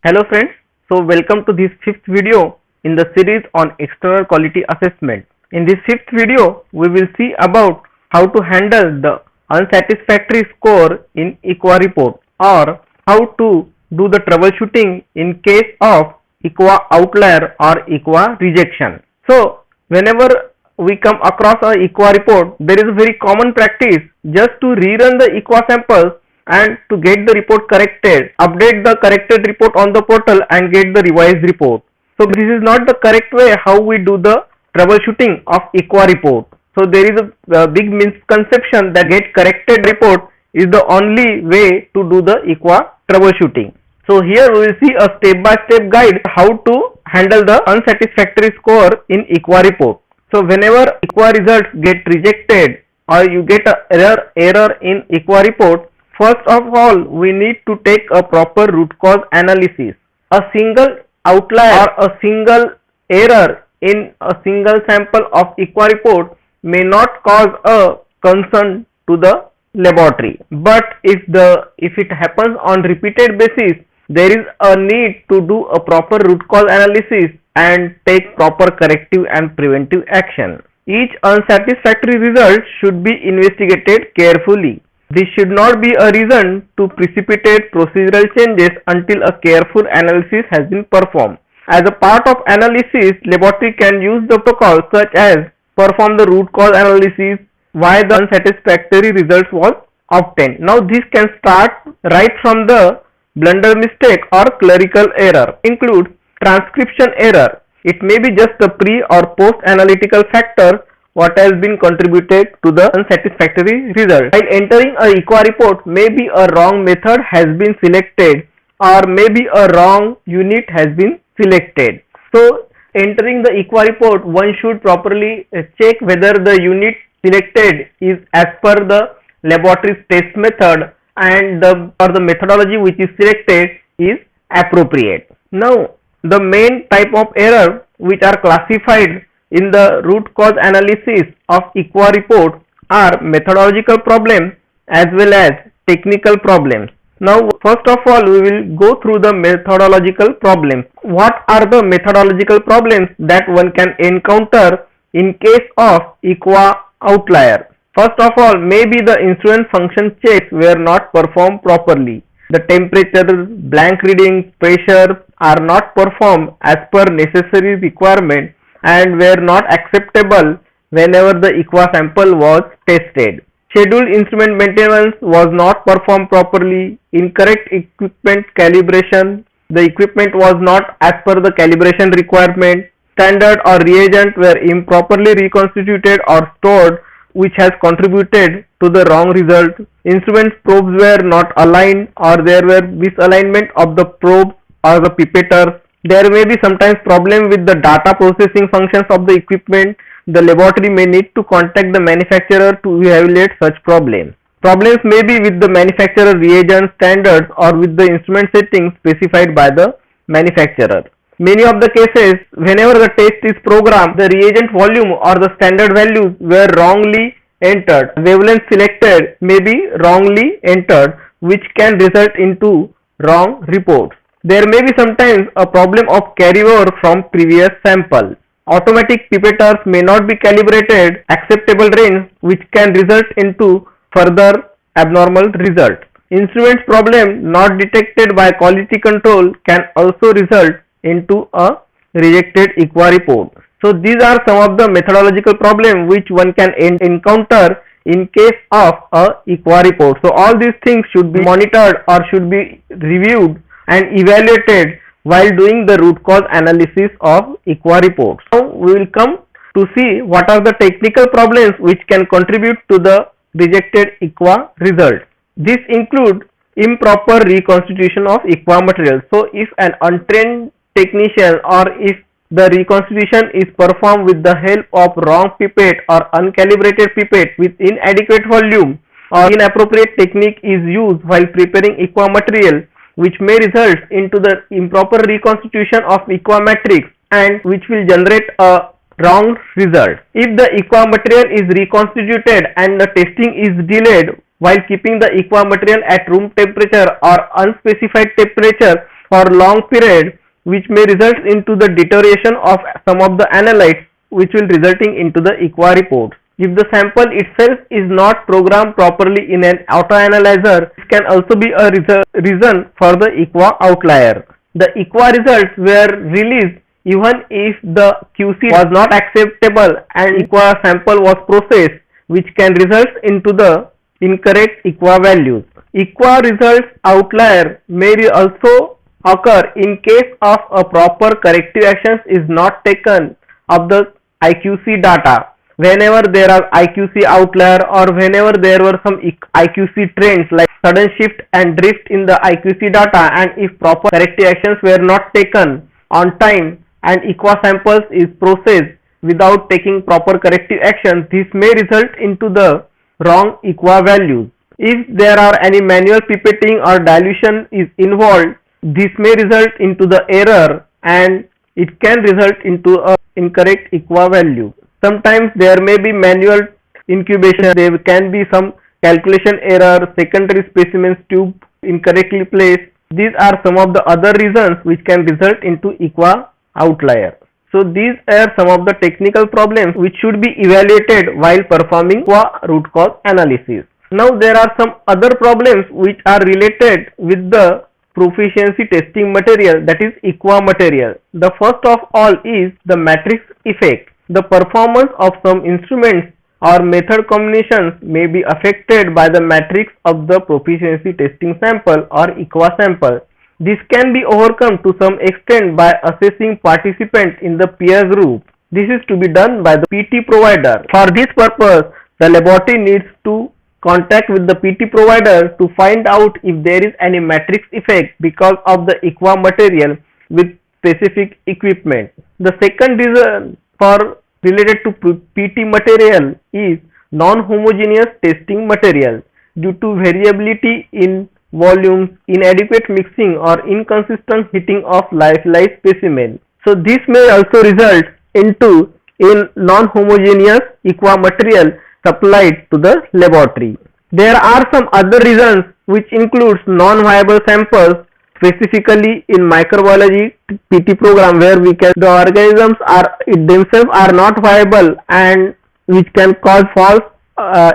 Hello friends, so welcome to this fifth video in the series on external quality assessment. In this fifth video, we will see about how to handle the unsatisfactory score in EQA report or how to do the troubleshooting in case of EQA outlier or EQA rejection. So whenever we come across a EQA report, there is a very common practice just to rerun the EQA samples and to get the report corrected, update the corrected report on the portal and get the revised report. So this is not the correct way how we do the troubleshooting of EQA report. So there is a big misconception that get corrected report is the only way to do the EQA troubleshooting. So here we will see a step-by-step guide how to handle the unsatisfactory score in EQA report. So whenever EQA results get rejected or you get an error in EQA report, first of all, we need to take a proper root cause analysis. A single outlier or a single error in a single sample of EQA report may not cause a concern to the laboratory. But if it happens on repeated basis, there is a need to do a proper root cause analysis and take proper corrective and preventive action. Each unsatisfactory result should be investigated carefully. This should not be a reason to precipitate procedural changes until a careful analysis has been performed. As a part of analysis, laboratory can use the protocol such as perform the root cause analysis why the unsatisfactory results was obtained. Now this can start right from the blunder mistake or clerical error. Include transcription error. It may be just a pre or post analytical factor what has been contributed to the unsatisfactory result. While entering a EQA report, maybe a wrong method has been selected or maybe a wrong unit has been selected. So entering the EQA report, one should properly check whether the unit selected is as per the laboratory's test method and the methodology which is selected is appropriate. Now the main type of error which are classified in the root cause analysis of EQA report are methodological problems as well as technical problems. Now first of all we will go through the methodological problems. What are the methodological problems that one can encounter in case of EQA outlier? First of all, maybe the instrument function checks were not performed properly. The temperature, blank readings, pressure are not performed as per necessary requirement and were not acceptable whenever the EQA sample was tested. Scheduled instrument maintenance was not performed properly. Incorrect equipment calibration. The equipment was not as per the calibration requirement. Standard or reagent were improperly reconstituted or stored, which has contributed to the wrong result. Instrument probes were not aligned or there were misalignment of the probes or the pipetters. There may be sometimes problem with the data processing functions of the equipment. The laboratory may need to contact the manufacturer to evaluate such problems. Problems may be with the manufacturer reagent standards or with the instrument settings specified by the manufacturer. Many of the cases, whenever the test is programmed, the reagent volume or the standard values were wrongly entered. Wavelength selected may be wrongly entered, which can result into wrong reports. There may be sometimes a problem of carryover from previous sample. Automatic pipetters may not be calibrated acceptable range, which can result into further abnormal result. Instruments problem not detected by quality control can also result into a rejected EQA report. So these are some of the methodological problems which one can encounter in case of a EQA report. So all these things should be monitored or should be reviewed and evaluated while doing the root cause analysis of EQA reports. Now we will come to see what are the technical problems which can contribute to the rejected EQA result. This include improper reconstitution of EQA material. So if an untrained technician or if the reconstitution is performed with the help of wrong pipette or uncalibrated pipette with inadequate volume or inappropriate technique is used while preparing EQA material, which may result into the improper reconstitution of EQA matrix and which will generate a wrong result. If the EQA material is reconstituted and the testing is delayed while keeping the EQA material at room temperature or unspecified temperature, for long period, which may result into the deterioration of some of the analytes, which will resulting into the EQUA report. If the sample itself is not programmed properly in an autoanalyzer, this can also be a reason for the EQUA outlier. The EQUA results were released even if the QC was not acceptable and EQUA sample was processed, which can result into the incorrect EQUA values. EQUA results outlier may also occur in case of a proper corrective actions is not taken of the IQC data. Whenever there are IQC outlier or whenever there were some IQC trends like sudden shift and drift in the IQC data, and if proper corrective actions were not taken on time and EQUA samples is processed without taking proper corrective actions, this may result into the wrong EQUA values. If there are any manual pipetting or dilution is involved, this may result into the error and it can result into a incorrect EQUA value. Sometimes there may be manual incubation, there can be some calculation error, secondary specimens tube incorrectly placed. These are some of the other reasons which can result into EQUA outlier. So these are some of the technical problems which should be evaluated while performing EQUA root cause analysis. Now there are some other problems which are related with the proficiency testing material, that is EQUA material. The first of all is the matrix effect. The performance of some instruments or method combinations may be affected by the matrix of the proficiency testing sample or EQUA sample. This can be overcome to some extent by assessing participants in the peer group. This is to be done by the PT provider. For this purpose, the laboratory needs to contact with the PT provider to find out if there is any matrix effect because of the EQUA material with specific equipment. The second reason for related to PT material is non-homogeneous testing material. Due to variability in volumes, inadequate mixing or inconsistent heating of live specimen. So this may also result into in non-homogeneous EQUA material supplied to the laboratory. There are some other reasons which includes non-viable samples, specifically in microbiology PT program, where we can the organisms are themselves are not viable and which can cause false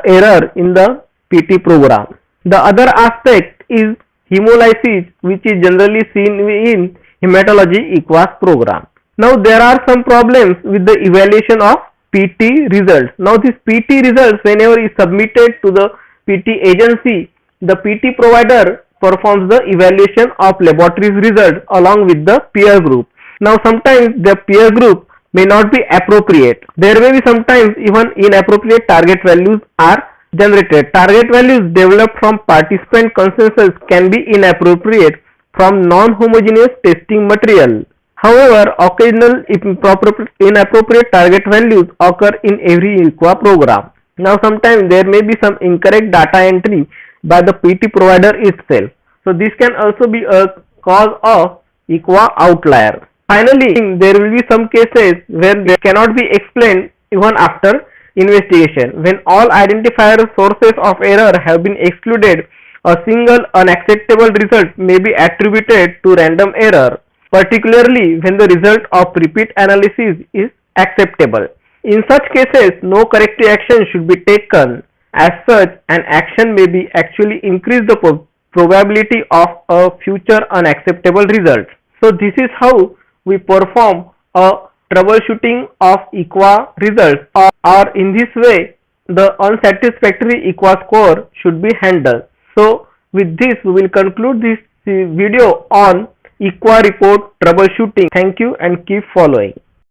error in the PT program. The other aspect is hemolysis, which is generally seen in hematology EQUAS program. Now there are some problems with the evaluation of PT results. Now this PT results, whenever is submitted to the PT agency, the PT provider performs the evaluation of laboratory's results along with the peer group. Now sometimes the peer group may not be appropriate. There may be sometimes even inappropriate target values are generated. Target values developed from participant consensus can be inappropriate from non-homogeneous testing material. However, occasional inappropriate target values occur in every EQUA program. Now sometimes there may be some incorrect data entry by the PT provider itself. So this can also be a cause of EQUA outlier. Finally, there will be some cases where they cannot be explained even after investigation. When all identifier sources of error have been excluded, a single unacceptable result may be attributed to random error, particularly when the result of repeat analysis is acceptable. In such cases, no corrective action should be taken. As such, an action may be actually increase the probability of a future unacceptable result. So this is how we perform a troubleshooting of EQUA results, or in this way the unsatisfactory EQUA score should be handled. So with this we will conclude this video on EQUA report troubleshooting. Thank you and keep following.